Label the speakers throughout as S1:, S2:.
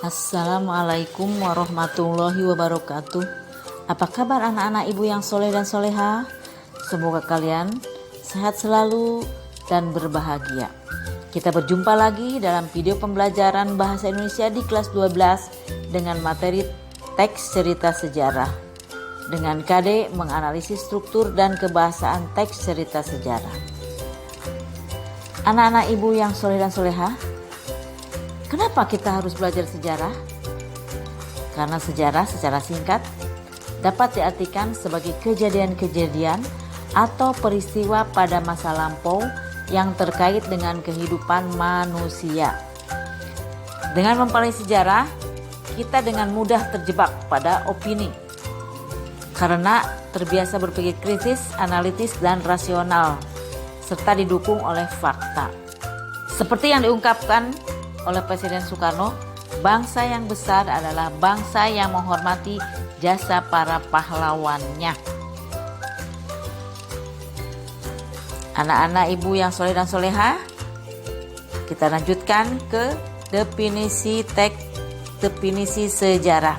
S1: Assalamualaikum warahmatullahi wabarakatuh. Apa kabar anak-anak ibu yang soleh dan soleha? Semoga kalian sehat selalu dan berbahagia. Kita berjumpa lagi dalam video pembelajaran bahasa Indonesia di kelas 12 dengan materi teks cerita sejarah. Dengan Kade menganalisis struktur dan kebahasaan teks cerita sejarah. Anak-anak ibu yang soleh dan soleha, kenapa kita harus belajar sejarah? Karena sejarah secara singkat dapat diartikan sebagai kejadian-kejadian atau peristiwa pada masa lampau yang terkait dengan kehidupan manusia. Dengan mempelajari sejarah, kita dengan mudah terjebak pada opini karena terbiasa berpikir kritis, analitis, dan rasional serta didukung oleh fakta. Seperti yang diungkapkan oleh Presiden Soekarno, bangsa yang besar adalah bangsa yang menghormati jasa para pahlawannya. Anak-anak ibu yang soleh dan soleha, kita lanjutkan ke definisi sejarah.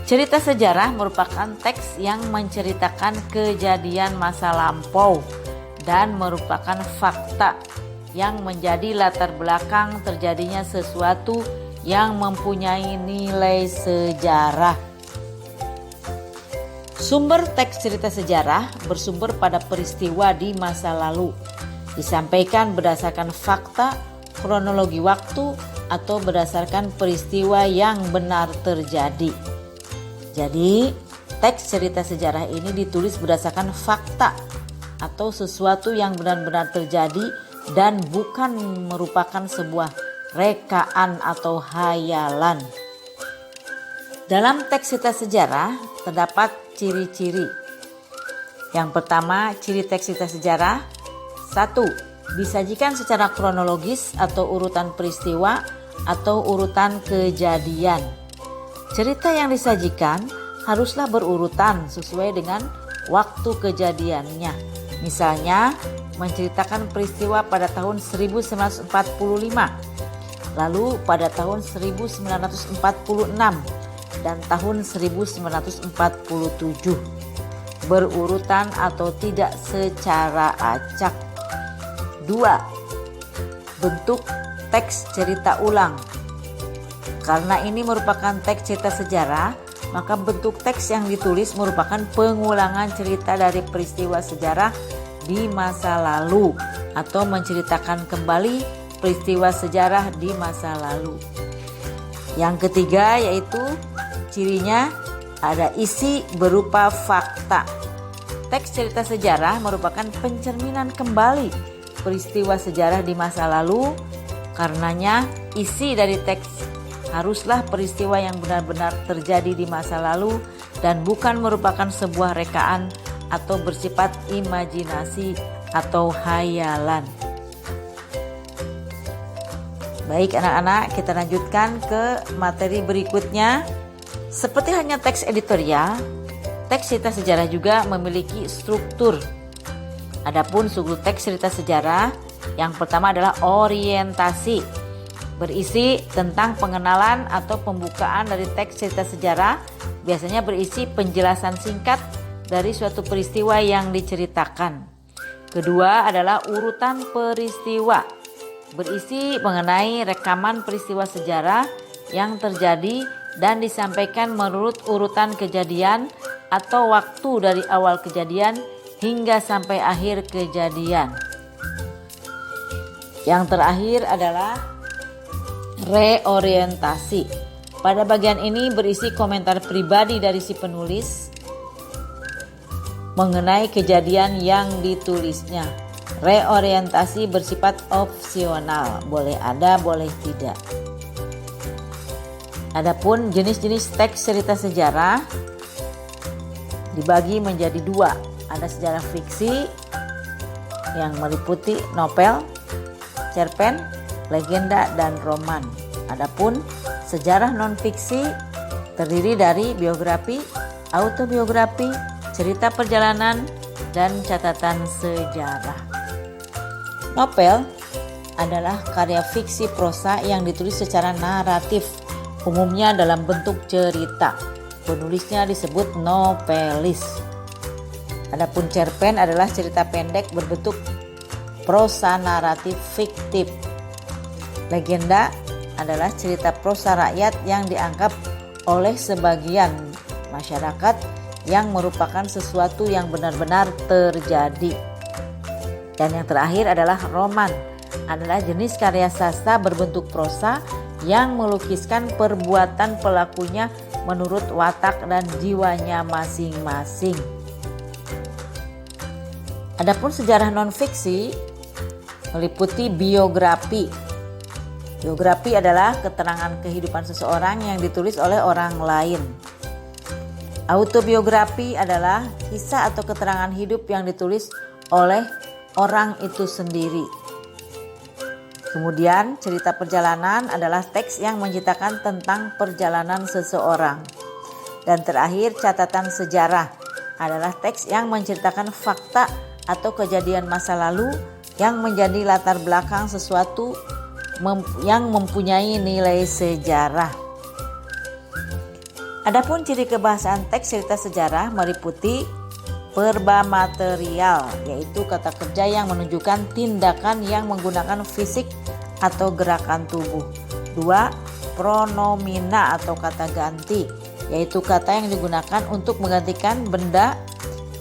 S1: Cerita sejarah merupakan teks yang menceritakan kejadian masa lampau dan merupakan fakta yang menjadi latar belakang terjadinya sesuatu yang mempunyai nilai sejarah. Sumber teks cerita sejarah bersumber pada peristiwa di masa lalu, disampaikan berdasarkan fakta, kronologi waktu, atau berdasarkan peristiwa yang benar terjadi. Jadi, teks cerita sejarah ini ditulis berdasarkan fakta atau sesuatu yang benar-benar terjadi dan bukan merupakan sebuah rekaan atau hayalan. Dalam teks cerita sejarah terdapat ciri-ciri. Yang pertama, ciri teks cerita sejarah. 1. Disajikan secara kronologis atau urutan peristiwa atau urutan kejadian. Cerita yang disajikan haruslah berurutan sesuai dengan waktu kejadiannya. Misalnya, menceritakan peristiwa pada tahun 1945, lalu pada tahun 1946, dan tahun 1947. Berurutan atau tidak secara acak. 2. Bentuk teks cerita ulang. Karena ini merupakan teks cerita sejarah, maka bentuk teks yang ditulis merupakan pengulangan cerita dari peristiwa sejarah di masa lalu atau menceritakan kembali peristiwa sejarah di masa lalu. Yang ketiga yaitu cirinya ada isi berupa fakta. Teks cerita sejarah merupakan pencerminan kembali peristiwa sejarah di masa lalu. Karenanya isi dari teks haruslah peristiwa yang benar-benar terjadi di masa lalu dan bukan merupakan sebuah rekaan atau bersifat imajinasi atau hayalan. Baik anak-anak, kita lanjutkan ke materi berikutnya. Seperti hanya teks editorial, teks cerita sejarah juga memiliki struktur. Adapun struktur teks cerita sejarah, yang pertama adalah orientasi. Berisi tentang pengenalan atau pembukaan dari teks cerita sejarah, biasanya berisi penjelasan singkat dari suatu peristiwa yang diceritakan. Kedua adalah urutan peristiwa, berisi mengenai rekaman peristiwa sejarah yang terjadi dan disampaikan menurut urutan kejadian atau waktu dari awal kejadian hingga sampai akhir kejadian. Yang terakhir adalah reorientasi. Pada bagian ini berisi komentar pribadi dari si penulis mengenai kejadian yang ditulisnya. Reorientasi bersifat opsional, boleh ada, boleh tidak. Adapun jenis-jenis teks cerita sejarah dibagi menjadi dua. Ada sejarah fiksi yang meliputi novel, cerpen, legenda, dan roman. Adapun sejarah non-fiksi terdiri dari biografi, autobiografi, cerita perjalanan, dan catatan sejarah. Novel adalah karya fiksi prosa yang ditulis secara naratif umumnya dalam bentuk cerita. Penulisnya disebut novelis. Adapun cerpen adalah cerita pendek berbentuk prosa naratif fiktif. Legenda adalah cerita prosa rakyat yang dianggap oleh sebagian masyarakat yang merupakan sesuatu yang benar-benar terjadi. Dan yang terakhir adalah roman, adalah jenis karya sastra berbentuk prosa yang melukiskan perbuatan pelakunya menurut watak dan jiwanya masing-masing. Adapun sejarah non-fiksi meliputi biografi. Biografi adalah keterangan kehidupan seseorang yang ditulis oleh orang lain. Autobiografi adalah kisah atau keterangan hidup yang ditulis oleh orang itu sendiri. Kemudian cerita perjalanan adalah teks yang menceritakan tentang perjalanan seseorang. Dan terakhir catatan sejarah adalah teks yang menceritakan fakta atau kejadian masa lalu yang menjadi latar belakang sesuatu yang mempunyai nilai sejarah. Adapun ciri kebahasaan teks cerita sejarah meliputi verba material, yaitu kata kerja yang menunjukkan tindakan yang menggunakan fisik atau gerakan tubuh. 2. Pronomina atau kata ganti, yaitu kata yang digunakan untuk menggantikan benda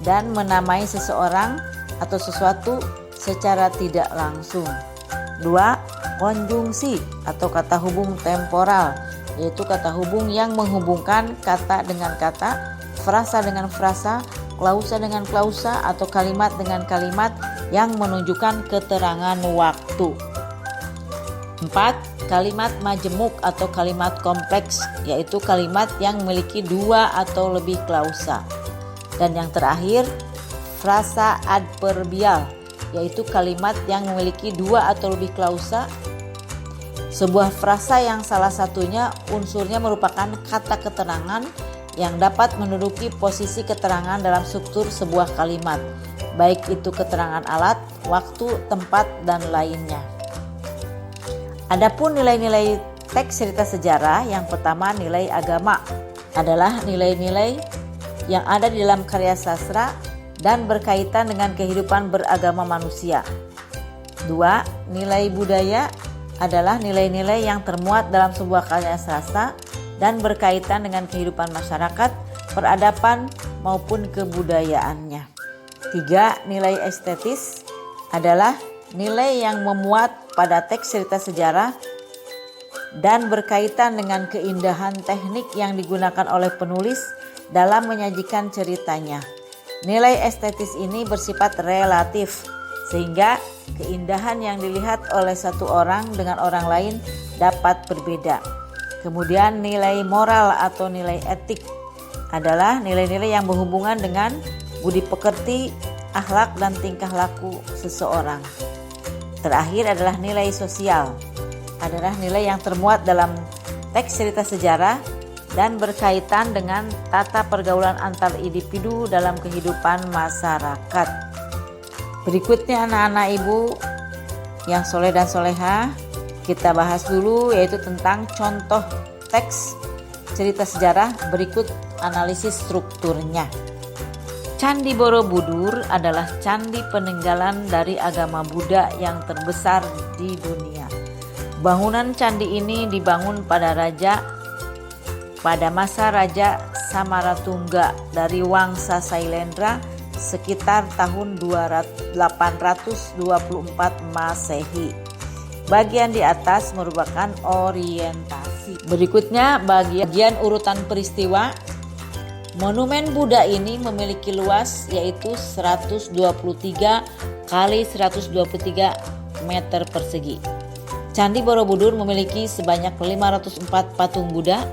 S1: dan menamai seseorang atau sesuatu secara tidak langsung. 2. Konjungsi atau kata hubung temporal, yaitu kata hubung yang menghubungkan kata dengan kata, frasa dengan frasa, klausa dengan klausa, atau kalimat dengan kalimat yang menunjukkan keterangan waktu. 4. Kalimat majemuk atau kalimat kompleks, yaitu kalimat yang memiliki 2 atau lebih klausa. Dan yang terakhir, frasa adverbial, yaitu kalimat yang memiliki 2 atau lebih klausa. Sebuah frasa yang salah satunya unsurnya merupakan kata keterangan yang dapat menduduki posisi keterangan dalam struktur sebuah kalimat, baik itu keterangan alat, waktu, tempat, dan lainnya. Adapun nilai-nilai teks cerita sejarah, yang pertama nilai agama adalah nilai-nilai yang ada di dalam karya sastra dan berkaitan dengan kehidupan beragama manusia. 2. Nilai budaya adalah nilai-nilai yang termuat dalam sebuah karya sastra dan berkaitan dengan kehidupan masyarakat, peradaban maupun kebudayaannya. 3. Nilai estetis adalah nilai yang memuat pada teks cerita sejarah dan berkaitan dengan keindahan teknik yang digunakan oleh penulis dalam menyajikan ceritanya. Nilai estetis ini bersifat relatif, sehingga keindahan yang dilihat oleh satu orang dengan orang lain dapat berbeda. Kemudian nilai moral atau nilai etik adalah nilai-nilai yang berhubungan dengan budi pekerti, akhlak dan tingkah laku seseorang. Terakhir adalah nilai sosial, adalah nilai yang termuat dalam teks cerita sejarah dan berkaitan dengan tata pergaulan antar individu dalam kehidupan masyarakat. Berikutnya anak-anak ibu yang soleh dan soleha, kita bahas dulu yaitu tentang contoh teks cerita sejarah. Berikut analisis strukturnya. Candi Borobudur adalah candi peninggalan dari agama Buddha yang terbesar di dunia. Bangunan candi ini dibangun pada masa Raja Samaratungga dari Wangsa Sailendra sekitar tahun 824 Masehi. Bagian di atas merupakan orientasi. Berikutnya bagian urutan peristiwa. Monumen Buddha ini memiliki luas yaitu 123 kali 123 meter persegi. Candi Borobudur memiliki sebanyak 504 patung Buddha,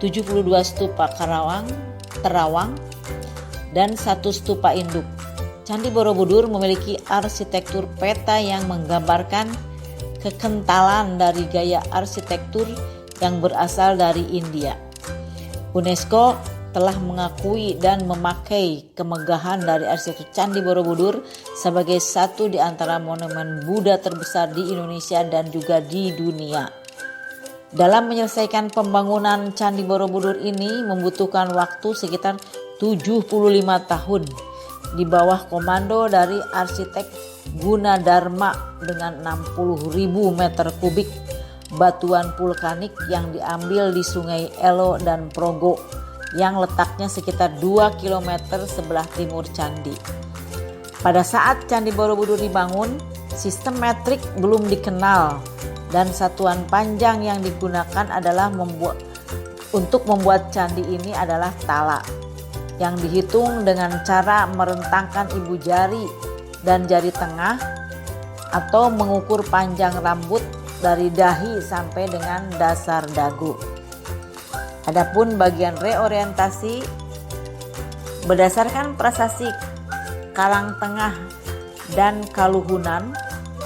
S1: 72 stupa terawang, dan 1 stupa induk. Candi Borobudur memiliki arsitektur peta yang menggambarkan kekentalan dari gaya arsitektur yang berasal dari India. UNESCO telah mengakui dan memakai kemegahan dari arsitektur Candi Borobudur sebagai satu di antara monumen Buddha terbesar di Indonesia dan juga di dunia. Dalam menyelesaikan pembangunan Candi Borobudur ini membutuhkan waktu sekitar 75 tahun di bawah komando dari arsitek Gunadarma dengan 60.000 meter kubik batuan vulkanik yang diambil di Sungai Elo dan Progo yang letaknya sekitar 2 km sebelah timur candi. Pada saat Candi Borobudur dibangun, sistem metrik belum dikenal dan satuan panjang yang digunakan adalah untuk membuat candi ini adalah tala yang dihitung dengan cara merentangkan ibu jari dan jari tengah atau mengukur panjang rambut dari dahi sampai dengan dasar dagu. Adapun bagian reorientasi berdasarkan prasasti Karangtengah dan Kaluhunan,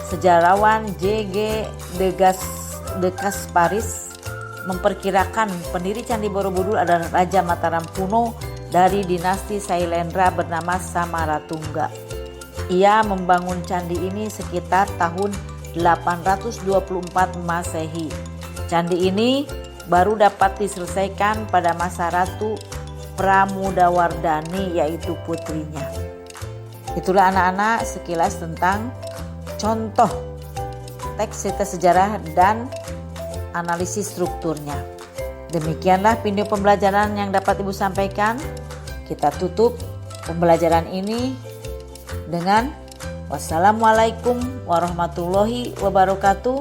S1: sejarawan J.G. de Gasparis memperkirakan pendiri Candi Borobudur adalah Raja Mataram kuno dari dinasti Sailendra bernama Samaratungga. Ia membangun candi ini sekitar tahun 824 Masehi. Candi ini baru dapat diselesaikan pada masa Ratu Pramudawardhani, yaitu putrinya. Itulah anak-anak sekilas tentang contoh teks cerita sejarah dan analisis strukturnya. Demikianlah video pembelajaran yang dapat Ibu sampaikan. Kita tutup pembelajaran ini dengan wassalamualaikum warahmatullahi wabarakatuh.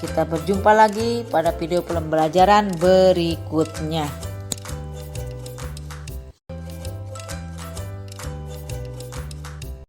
S1: Kita berjumpa lagi pada video pembelajaran berikutnya.